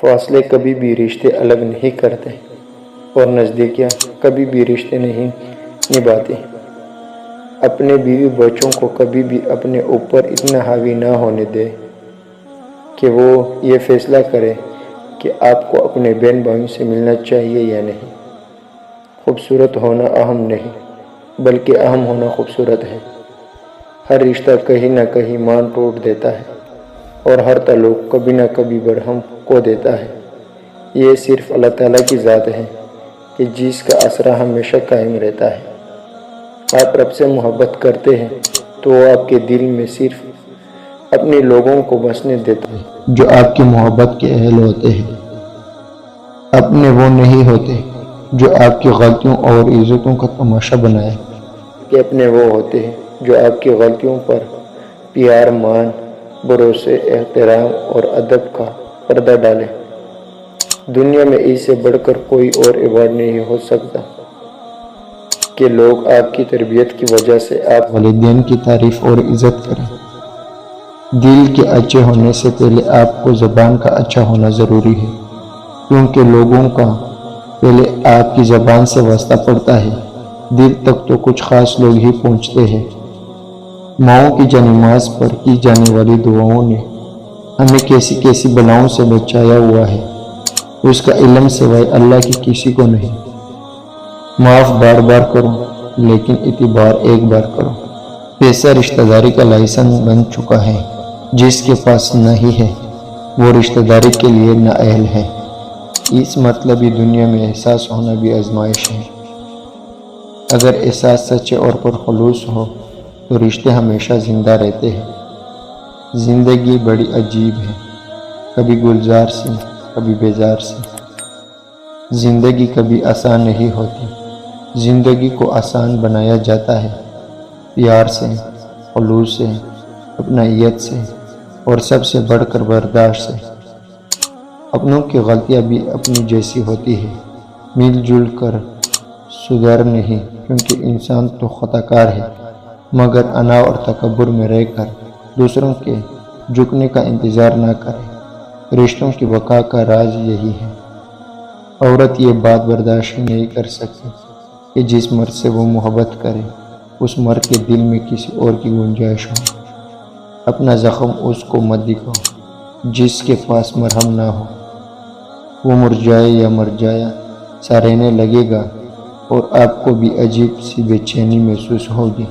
فاصلے کبھی بھی رشتے الگ نہیں کرتے اور نزدیکیاں کبھی بھی رشتے نہیں نبھاتی۔ اپنے بیوی بچوں کو کبھی بھی اپنے اوپر اتنا حاوی نہ ہونے دے کہ وہ یہ فیصلہ کرے کہ آپ کو اپنے بہن بھائیوں سے ملنا چاہیے یا نہیں۔ خوبصورت ہونا اہم نہیں بلکہ اہم ہونا خوبصورت ہے۔ ہر رشتہ کہیں نہ کہیں مان توڑ دیتا ہے اور ہر تعلق کبھی نہ کبھی برہم کھو دیتا ہے۔ یہ صرف اللہ تعالیٰ کی ذات ہے کہ جس کا آسرا ہمیشہ قائم رہتا ہے۔ آپ رب سے محبت کرتے ہیں تو وہ آپ کے دل میں صرف اپنے لوگوں کو بسنے دیتا ہے جو آپ کی محبت کے اہل ہوتے ہیں۔ اپنے وہ نہیں ہوتے جو آپ کی غلطیوں اور عزتوں کا تماشا بنائے کہ اپنے وہ ہوتے ہیں جو آپ کی غلطیوں پر پیار، مان، بھروسے، احترام اور ادب کا پردہ ڈالے۔ دنیا میں اس سے بڑھ کر کوئی اور ایوارڈ نہیں ہو سکتا کہ لوگ آپ کی تربیت کی وجہ سے آپ والدین کی تعریف اور عزت کریں۔ دل کے اچھے ہونے سے پہلے آپ کو زبان کا اچھا ہونا ضروری ہے، کیونکہ لوگوں کا پہلے آپ کی زبان سے واسطہ پڑتا ہے۔ دل تک تو کچھ خاص لوگ ہی پہنچتے ہیں۔ ماؤں کی جانماز پر کی جانے والی دعاؤں نے ہمیں کیسی کیسی بلاؤں سے بچایا ہوا ہے، اس کا علم سوائے اللہ کی کسی کو نہیں۔ معاف بار بار کرو لیکن اعتبار ایک بار کرو۔ پیسہ رشتہ داری کا لائسنس بن چکا ہے، جس کے پاس نہیں ہے وہ رشتہ داری کے لیے نااہل ہے۔ اس مطلبی دنیا میں احساس ہونا بھی آزمائش ہے۔ اگر احساس سچے اور پرخلوص ہو تو رشتے ہمیشہ زندہ رہتے ہیں۔ زندگی بڑی عجیب ہے، کبھی گلزار سے کبھی بیزار سے۔ زندگی کبھی آسان نہیں ہوتی۔ زندگی کو آسان بنایا جاتا ہے پیار سے، خلوص سے، اپنائیت سے اور سب سے بڑھ کر برداشت سے۔ اپنوں کی غلطیاں بھی اپنی جیسی ہوتی ہے، مل جل کر سدھر نہیں، کیونکہ انسان تو خطا کار ہے، مگر انا اور تکبر میں رہ کر دوسروں کے جھکنے کا انتظار نہ کرے۔ رشتوں کی بقا کا راز یہی ہے۔ عورت یہ بات برداشت ہی نہیں کر سکتی کہ جس مرد سے وہ محبت کرے اس مرد کے دل میں کسی اور کی گنجائش ہو۔ اپنا زخم اس کو مت دکھاؤ جس کے پاس مرہم نہ ہو۔ وہ مرجھائے یا مر جایا سا رہنے لگے گا اور آپ کو بھی عجیب سی بے چینی محسوس ہوگی۔